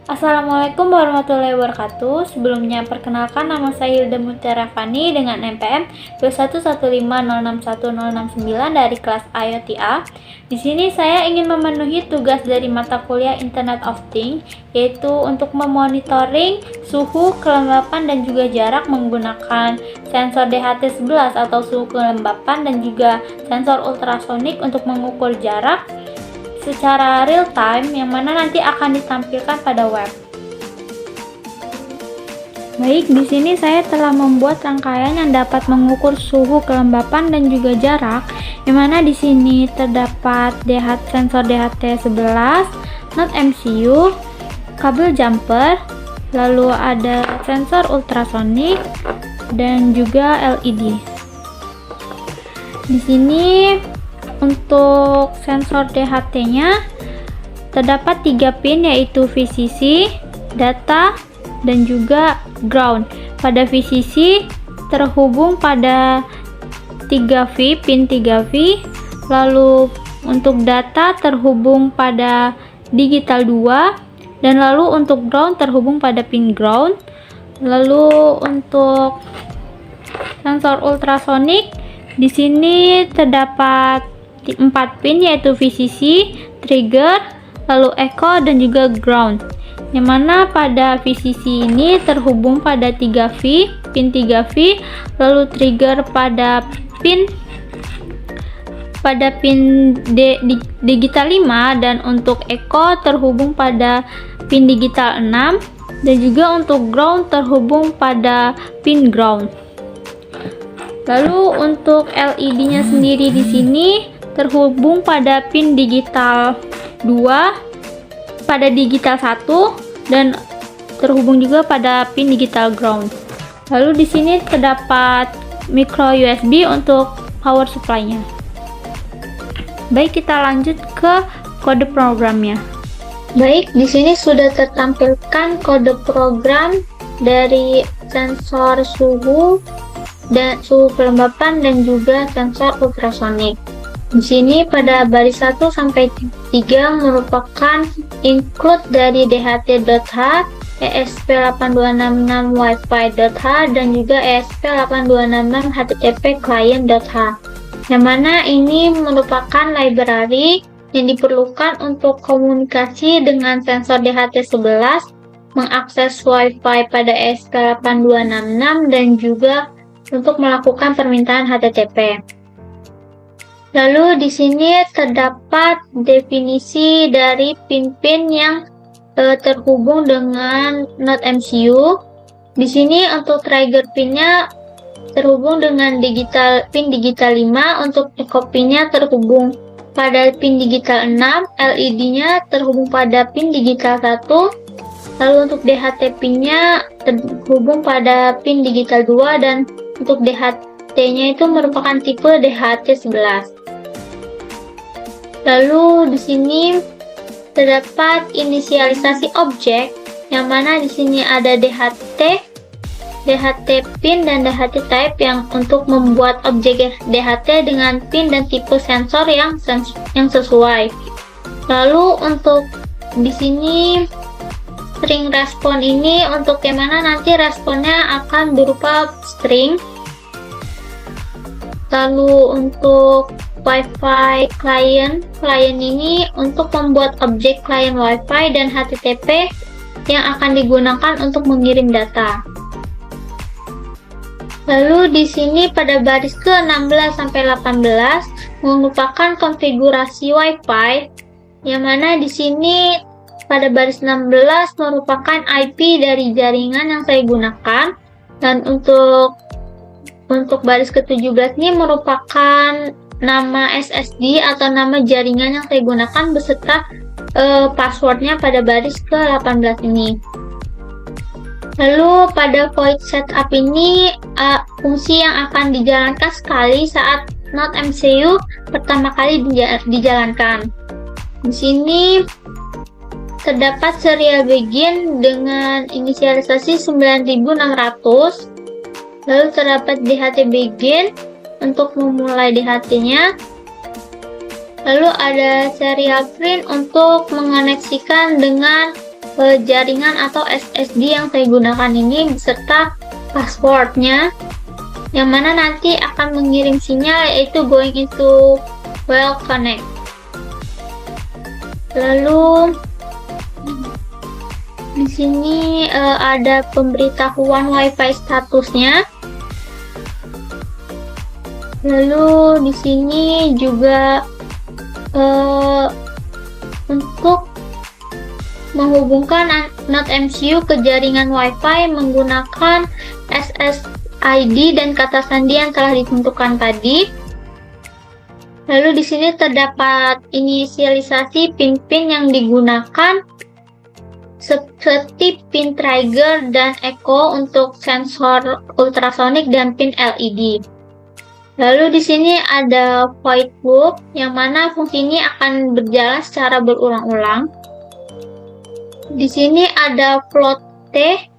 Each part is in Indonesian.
Assalamualaikum warahmatullahi wabarakatuh. Sebelumnya perkenalkan, nama saya Hilda Mutiara Fani dengan NPM 21150610069 dari kelas IoTA. Di sini saya ingin memenuhi tugas dari mata kuliah Internet of Things, yaitu untuk memonitoring suhu, kelembapan dan juga jarak menggunakan sensor DHT11 atau suhu kelembapan dan juga sensor ultrasonik untuk mengukur jarak secara real time yang mana nanti akan ditampilkan pada web. Baik, di sini saya telah membuat rangkaian yang dapat mengukur suhu, kelembapan dan juga jarak. Yang mana di sini terdapat sensor DHT11, Node MCU, kabel jumper, lalu ada sensor ultrasonik dan juga LED. Di sini untuk sensor DHT-nya terdapat 3 pin, yaitu VCC, data, dan juga ground. Pada VCC terhubung pada 3V, pin 3V, lalu untuk data terhubung pada digital 2, dan lalu untuk ground terhubung pada pin ground. Lalu untuk sensor ultrasonik di sini terdapat 4 pin, yaitu VCC, trigger, lalu echo dan juga ground. Yang mana pada VCC ini terhubung pada 3V, pin 3V, lalu trigger pada pin digital 5, dan untuk echo terhubung pada pin digital 6, dan juga untuk ground terhubung pada pin ground. Lalu untuk LED-nya sendiri di sini terhubung pada pin digital 2, pada digital 1, dan terhubung juga pada pin digital ground. Lalu di sini terdapat micro USB untuk power supply-nya. Baik, kita lanjut ke kode programnya. Baik, di sini sudah tertampilkan kode program dari sensor suhu dan suhu kelembapan dan juga sensor ultrasonik. Di sini pada baris 1 sampai 3 merupakan include dari DHT.h, ESP8266 Wi-Fi.h, dan juga ESP8266 HTTP Client.h. Yang mana ini merupakan library yang diperlukan untuk komunikasi dengan sensor DHT11, mengakses Wi-Fi pada ESP8266, dan juga untuk melakukan permintaan HTTP. Lalu di sini terdapat definisi dari pin-pin yang terhubung dengan Node MCU. Di sini untuk trigger pinnya terhubung dengan pin digital 5, untuk echo pinnya terhubung pada pin digital 6, LED-nya terhubung pada pin digital 1, lalu untuk DHT pinnya terhubung pada pin digital 2, dan untuk DHT-nya itu merupakan tipe DHT11. Lalu di sini terdapat inisialisasi objek, yang mana di sini ada DHT pin dan DHT type yang untuk membuat objek DHT dengan pin dan tipe sensor yang sesuai. Lalu untuk di sini string respon ini untuk yang mana nanti responnya akan berupa string. Lalu untuk Wi-Fi client ini untuk membuat objek client Wi-Fi dan HTTP yang akan digunakan untuk mengirim data. Lalu di sini pada baris ke-16 sampai 18 merupakan konfigurasi Wi-Fi, yang mana di sini pada baris 16 merupakan IP dari jaringan yang saya gunakan, dan untuk baris ke-17 ini merupakan nama SSD atau nama jaringan yang saya gunakan beserta passwordnya pada baris ke-18 ini. Lalu pada void setup ini fungsi yang akan dijalankan sekali saat Node MCU pertama kali dijalankan. Di sini terdapat serial begin dengan inisialisasi 9600. Lalu terdapat DHT begin untuk memulai DHT-nya. Lalu ada serial print untuk mengoneksikan dengan jaringan atau SSD yang saya gunakan ini beserta passwordnya, yang mana nanti akan mengirim sinyal yaitu going into well connect. Lalu di sini ada pemberitahuan WiFi statusnya. Lalu di sini juga untuk menghubungkan Node MCU ke jaringan WiFi menggunakan SSID dan kata sandi yang telah ditentukan tadi. Lalu di sini terdapat inisialisasi pin-pin yang digunakan seperti pin trigger dan echo untuk sensor ultrasonik dan pin LED. Lalu di sini ada void loop yang mana fungsinya akan berjalan secara berulang-ulang. Di sini ada float T,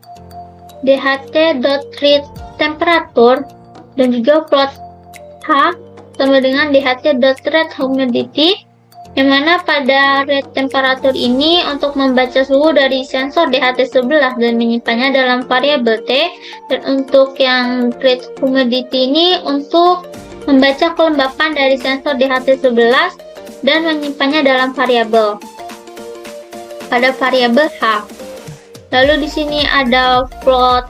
DHT.read temperature, dan juga float H sama dengan DHT.read humidity, yang mana pada read temperature ini untuk membaca suhu dari sensor DHT11 dan menyimpannya dalam variabel T, dan untuk yang read humidity ini untuk membaca kelembapan dari sensor DHT11 dan menyimpannya dalam variabel pada variabel H. Lalu di sini ada float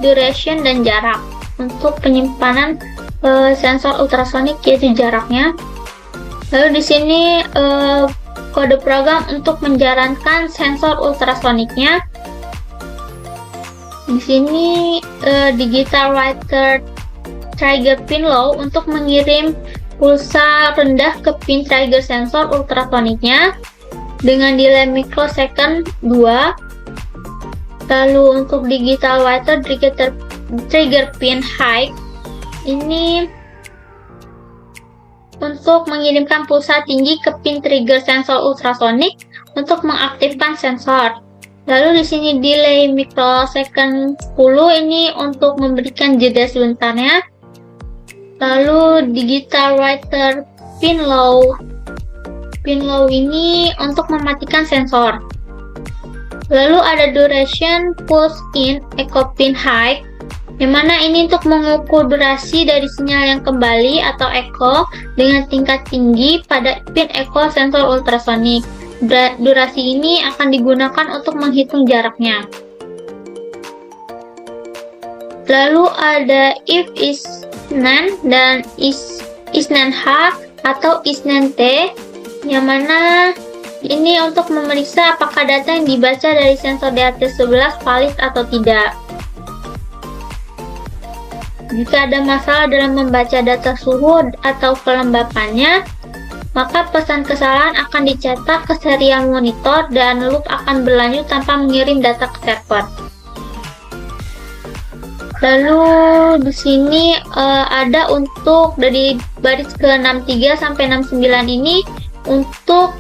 duration dan jarak untuk penyimpanan sensor ultrasonik, yaitu jaraknya. Lalu di sini kode program untuk menjalankan sensor ultrasoniknya. Di sini digital writer trigger pin low untuk mengirim pulsa rendah ke pin trigger sensor ultrasoniknya dengan delay microsecond 2. Lalu untuk digital writer trigger pin high ini untuk mengirimkan pulsa tinggi ke pin trigger sensor ultrasonik untuk mengaktifkan sensor. Lalu di sini delay microsecond 10 ini untuk memberikan jeda sebentarnya. Lalu digital writer pin low ini untuk mematikan sensor. Lalu ada duration pulse in echo pin high, yang mana ini untuk mengukur durasi dari sinyal yang kembali atau echo dengan tingkat tinggi pada pin echo sensor ultrasonik. Durasi ini akan digunakan untuk menghitung jaraknya. Lalu ada if is nan dan is nan H atau is nan T, yang mana ini untuk memeriksa apakah data yang dibaca dari sensor DHT11 valid atau tidak. Jika ada masalah dalam membaca data suhu atau kelembapannya, maka pesan kesalahan akan dicetak ke serial monitor dan loop akan berlanjut tanpa mengirim data ke server. Lalu di sini ada untuk dari baris ke 63 sampai 69 ini untuk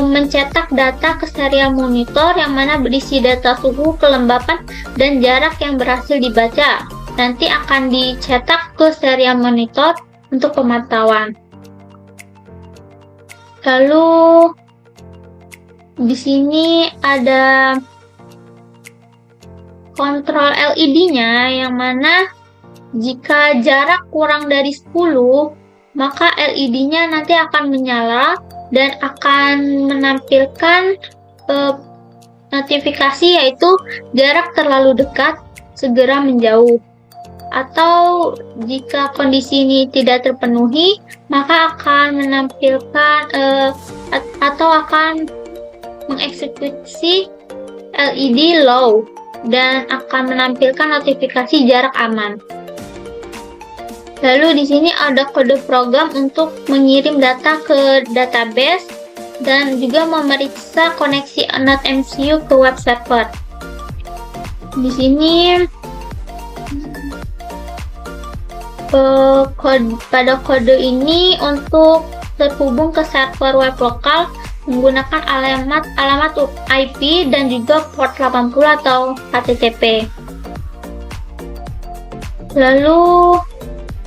mencetak data ke serial monitor yang mana berisi data suhu, kelembapan, dan jarak yang berhasil dibaca. Nanti akan dicetak ke serial monitor untuk pemantauan. Lalu di sini ada kontrol LED-nya, yang mana jika jarak kurang dari 10, maka LED-nya nanti akan menyala dan akan menampilkan notifikasi yaitu jarak terlalu dekat, segera menjauh. Atau jika kondisi ini tidak terpenuhi, maka akan menampilkan atau akan mengeksekusi LED low dan akan menampilkan notifikasi jarak aman. Lalu di sini ada kode program untuk mengirim data ke database dan juga memeriksa koneksi Node MCU ke web server. Di sini pada kode ini untuk terhubung ke server web lokal menggunakan alamat IP dan juga port 80 atau HTTP. Lalu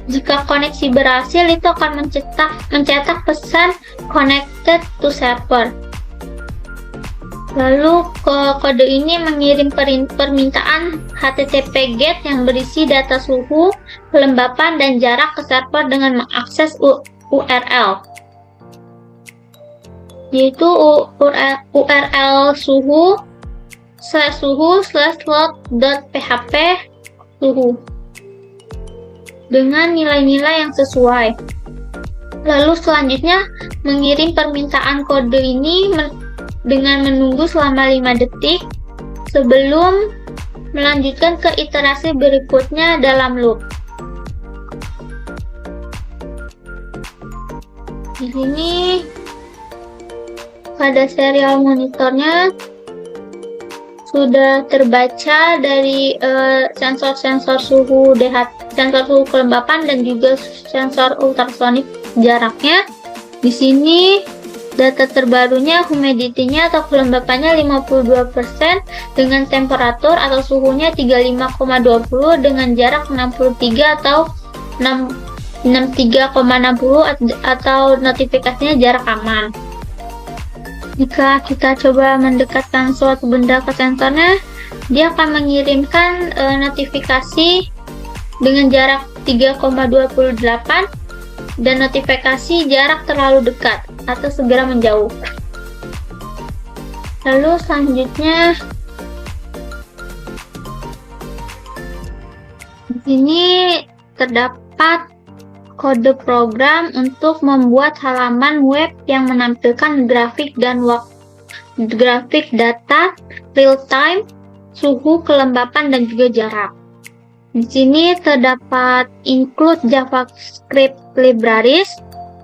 jika koneksi berhasil, itu akan mencetak pesan connected to server. Lalu kode ini mengirim permintaan HTTP GET yang berisi data suhu, kelembapan, dan jarak ke server dengan mengakses URL, yaitu URL suhu/load.php suhu dengan nilai-nilai yang sesuai. Lalu selanjutnya mengirim permintaan kode ini dengan menunggu selama 5 detik sebelum melanjutkan ke iterasi berikutnya dalam loop. Di sini pada serial monitornya sudah terbaca dari sensor suhu sensor suhu kelembapan dan juga sensor ultrasonik jaraknya. Di sini data terbarunya humidity-nya atau kelembapannya 52% dengan temperatur atau suhunya 35,20 dengan jarak 63 atau 63,60 atau notifikasinya jarak aman. Jika kita coba mendekatkan suatu benda ke sensornya, dia akan mengirimkan notifikasi dengan jarak 3,28 dan notifikasi jarak terlalu dekat atau segera menjauh. Lalu selanjutnya di sini terdapat kode program untuk membuat halaman web yang menampilkan grafik data real time, suhu, kelembapan, dan juga jarak. Di sini terdapat include JavaScript libraries,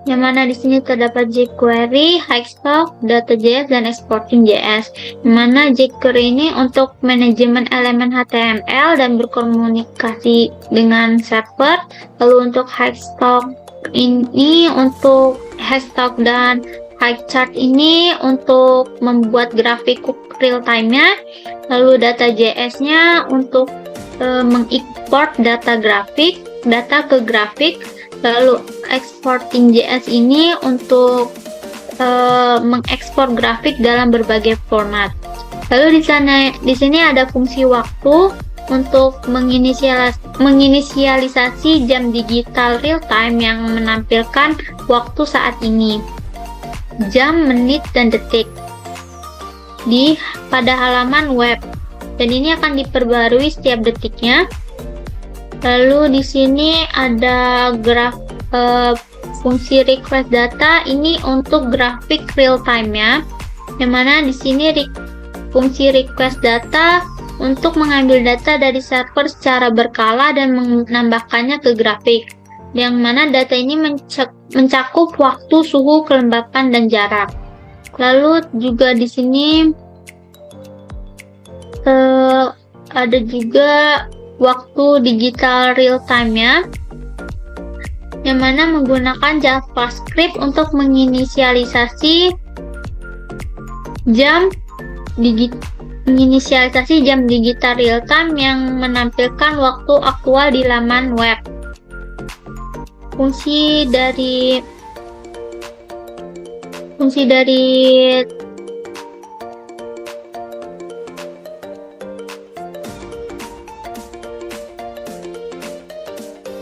yang mana di sini terdapat jQuery, Higstock, Data.js, dan Exporting.js. Yang mana jQuery ini untuk manajemen elemen HTML dan berkomunikasi dengan server. Lalu untuk Higstock ini untuk Higstock dan Higchart ini untuk membuat grafik real time-nya. Lalu Data.js-nya untuk mengekspor data ke grafik. Lalu Exporting.js ini untuk mengekspor grafik dalam berbagai format. Lalu di sini ada fungsi waktu untuk menginisialisasi jam digital real time yang menampilkan waktu saat ini, jam, menit, dan detik pada halaman web. Dan ini akan diperbarui setiap detiknya. Lalu di sini ada fungsi request data ini untuk grafik real time-nya. Yang mana di sini fungsi request data untuk mengambil data dari server secara berkala dan menambahkannya ke grafik. Yang mana data ini mencakup waktu, suhu, kelembapan, dan jarak. Lalu juga di sini ada juga waktu digital real time-nya, yang mana menggunakan JavaScript untuk menginisialisasi jam digital real time yang menampilkan waktu aktual di laman web. Fungsi dari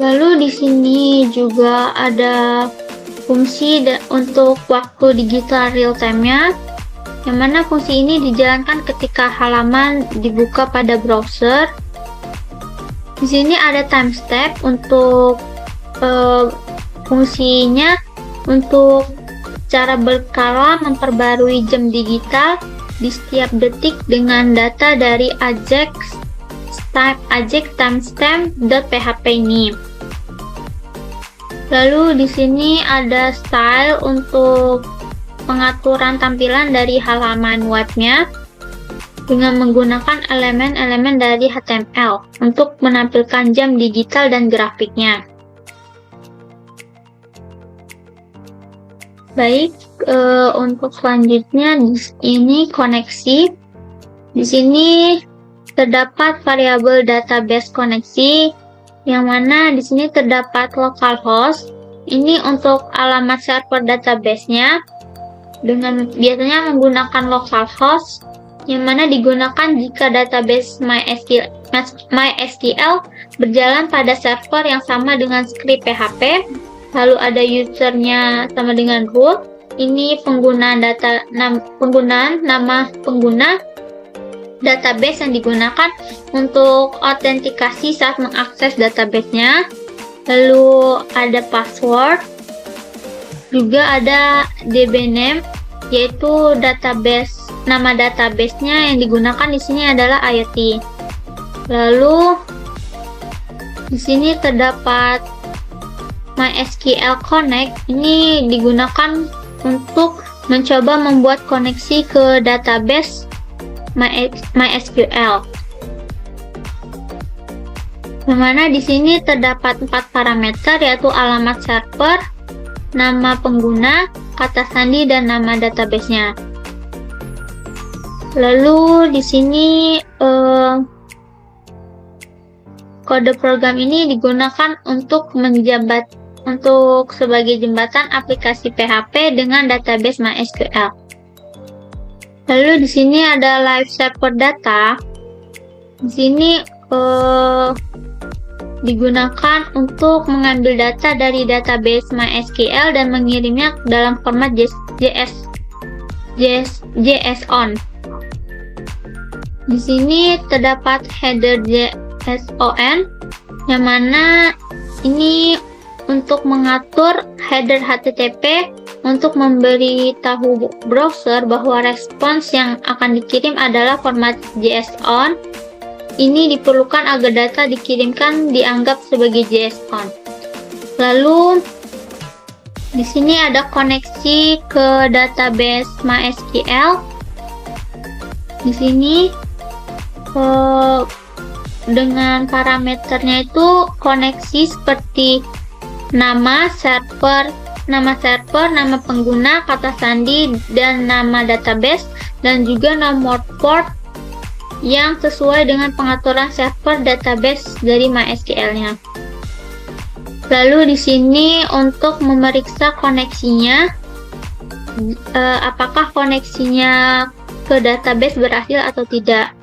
Lalu di sini juga ada fungsi untuk waktu digital real time-nya, yang mana fungsi ini dijalankan ketika halaman dibuka pada browser. Di sini ada timestamp untuk fungsinya untuk secara berkala memperbarui jam digital di setiap detik dengan data dari Ajax timestamp.php ini. Lalu di sini ada style untuk pengaturan tampilan dari halaman webnya dengan menggunakan elemen-elemen dari HTML untuk menampilkan jam digital dan grafiknya. Baik, untuk selanjutnya ini koneksi. Di sini terdapat variabel database koneksi, yang mana di sini terdapat localhost. Ini untuk alamat server database-nya dengan biasanya menggunakan localhost yang mana digunakan jika database MySQL berjalan pada server yang sama dengan script PHP, lalu ada usernya sama dengan root. Ini penggunaan nama pengguna database yang digunakan untuk autentikasi saat mengakses database-nya. Lalu ada password, juga ada dbName, yaitu nama database-nya yang digunakan di sini adalah IoT. Lalu di sini terdapat MySQL Connect. Ini digunakan untuk mencoba membuat koneksi ke database MySQL. Yang mana di sini terdapat 4 parameter, yaitu alamat server, nama pengguna, kata sandi, dan nama database-nya. Lalu di sini kode program ini digunakan untuk sebagai jembatan aplikasi PHP dengan database MySQL. Lalu di sini ada live server data. Di sini digunakan untuk mengambil data dari database MySQL dan mengirimnya dalam format JSON. Di sini terdapat header JSON, yang mana ini untuk mengatur header HTTP untuk memberitahu browser bahwa respons yang akan dikirim adalah format JSON. Ini diperlukan agar data dikirimkan dianggap sebagai JSON. Lalu di sini ada koneksi ke database MySQL. Di sini dengan parameternya itu koneksi seperti nama server, nama pengguna, kata sandi, dan nama database, dan juga nomor port yang sesuai dengan pengaturan server database dari MySQL-nya. Lalu di sini untuk memeriksa koneksinya, apakah koneksinya ke database berhasil atau tidak.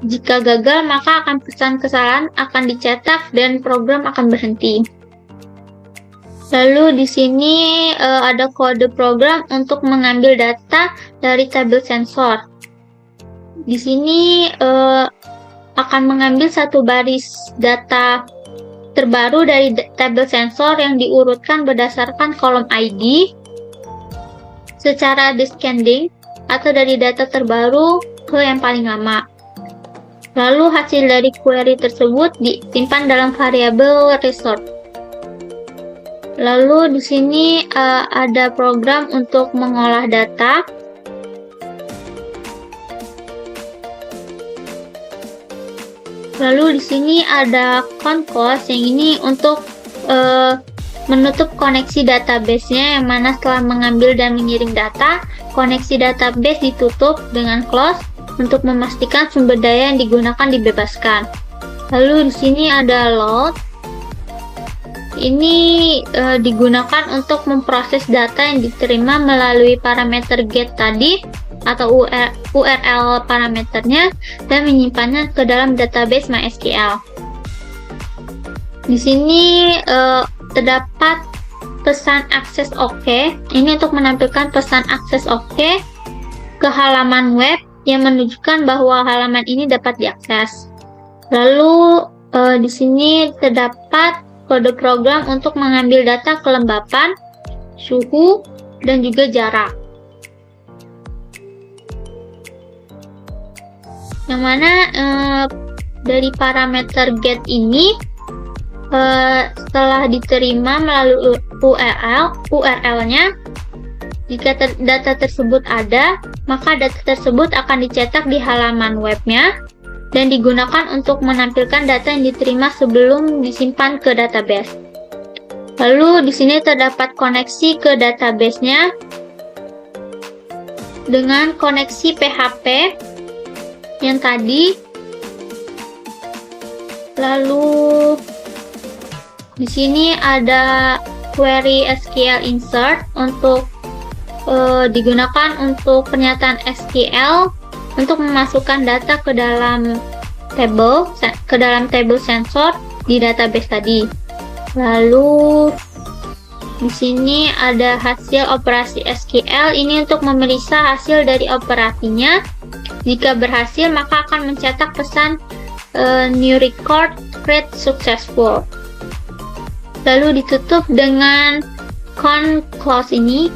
Jika gagal, maka pesan kesalahan akan dicetak dan program akan berhenti. Lalu di sini ada kode program untuk mengambil data dari tabel sensor. Di sini akan mengambil satu baris data terbaru dari tabel sensor yang diurutkan berdasarkan kolom ID secara descending atau dari data terbaru ke yang paling lama. Lalu hasil dari query tersebut disimpan dalam variabel result. Lalu di sini ada program untuk mengolah data. Lalu di sini ada concourse, yang ini untuk menutup koneksi database-nya, yang mana setelah mengambil dan mengirim data, koneksi database ditutup dengan close untuk memastikan sumber daya yang digunakan dibebaskan. Lalu di sini ada load. Ini digunakan untuk memproses data yang diterima melalui parameter get tadi atau URL parameternya dan menyimpannya ke dalam database MySQL. Di sini terdapat pesan akses OK. Ini untuk menampilkan pesan akses OK ke halaman web yang menunjukkan bahwa halaman ini dapat diakses. Lalu di sini terdapat kode program untuk mengambil data kelembapan, suhu, dan juga jarak. Yang mana dari parameter get ini setelah diterima melalui URL-nya, jika data tersebut ada, maka data tersebut akan dicetak di halaman webnya dan digunakan untuk menampilkan data yang diterima sebelum disimpan ke database. Lalu di sini terdapat koneksi ke database-nya dengan koneksi PHP yang tadi. Lalu di sini ada query SQL insert untuk digunakan untuk pernyataan SQL untuk memasukkan data ke dalam table sensor di database tadi. Lalu di sini ada hasil operasi SQL, ini untuk memeriksa hasil dari operasinya. Jika berhasil, maka akan mencetak pesan new record create successful. Lalu ditutup dengan con clause ini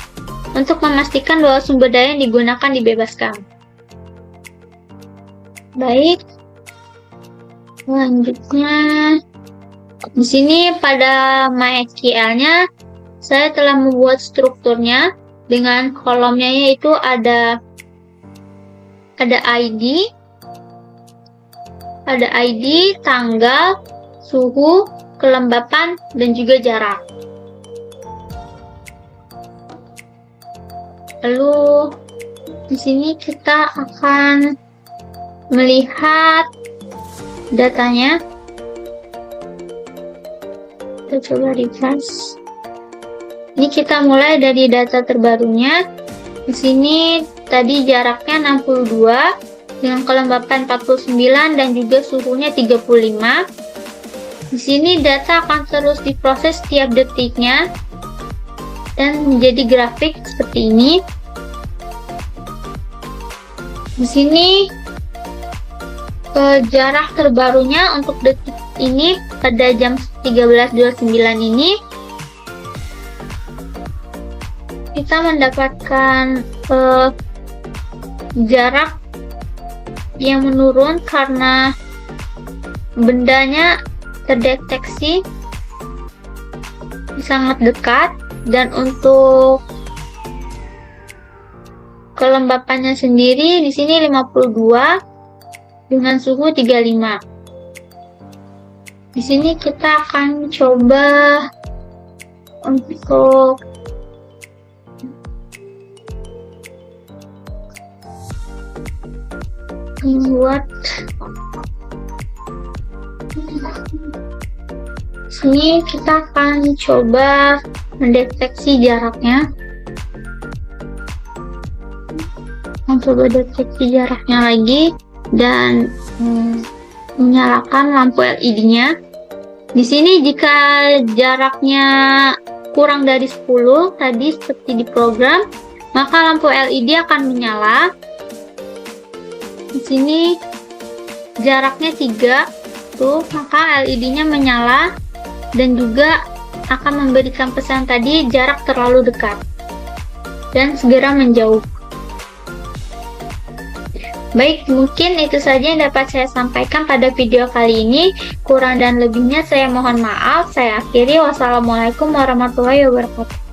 untuk memastikan bahwa sumber daya yang digunakan dibebaskan. Baik, selanjutnya di sini pada MySQL-nya saya telah membuat strukturnya dengan kolomnya, yaitu ada ID, tanggal, suhu, kelembapan, dan juga jarak. Lalu di sini kita akan melihat datanya. Kita coba refresh. Ini kita mulai dari data terbarunya. Di sini tadi jaraknya 62 dengan kelembapan 49 dan juga suhunya 35. Di sini data akan terus diproses setiap detiknya dan menjadi grafik seperti ini. Di sini jarak terbarunya untuk detik ini pada jam 13.29 ini kita mendapatkan jarak yang menurun karena bendanya terdeteksi sangat dekat, dan untuk kelembapannya sendiri di sini 52 dengan suhu 35. Di sini kita akan coba untuk membuat sini kita akan coba mendeteksi jaraknya. Coba deteksi jaraknya lagi dan menyalakan lampu LED-nya. Di sini jika jaraknya kurang dari 10 tadi seperti di program, maka lampu LED akan menyala. Di sini jaraknya 3 tuh, maka LED-nya menyala dan juga akan memberikan pesan tadi jarak terlalu dekat dan segera menjauh. Baik, mungkin itu saja yang dapat saya sampaikan pada video kali ini. Kurang dan lebihnya saya mohon maaf. Saya akhiri. Wassalamualaikum warahmatullahi wabarakatuh.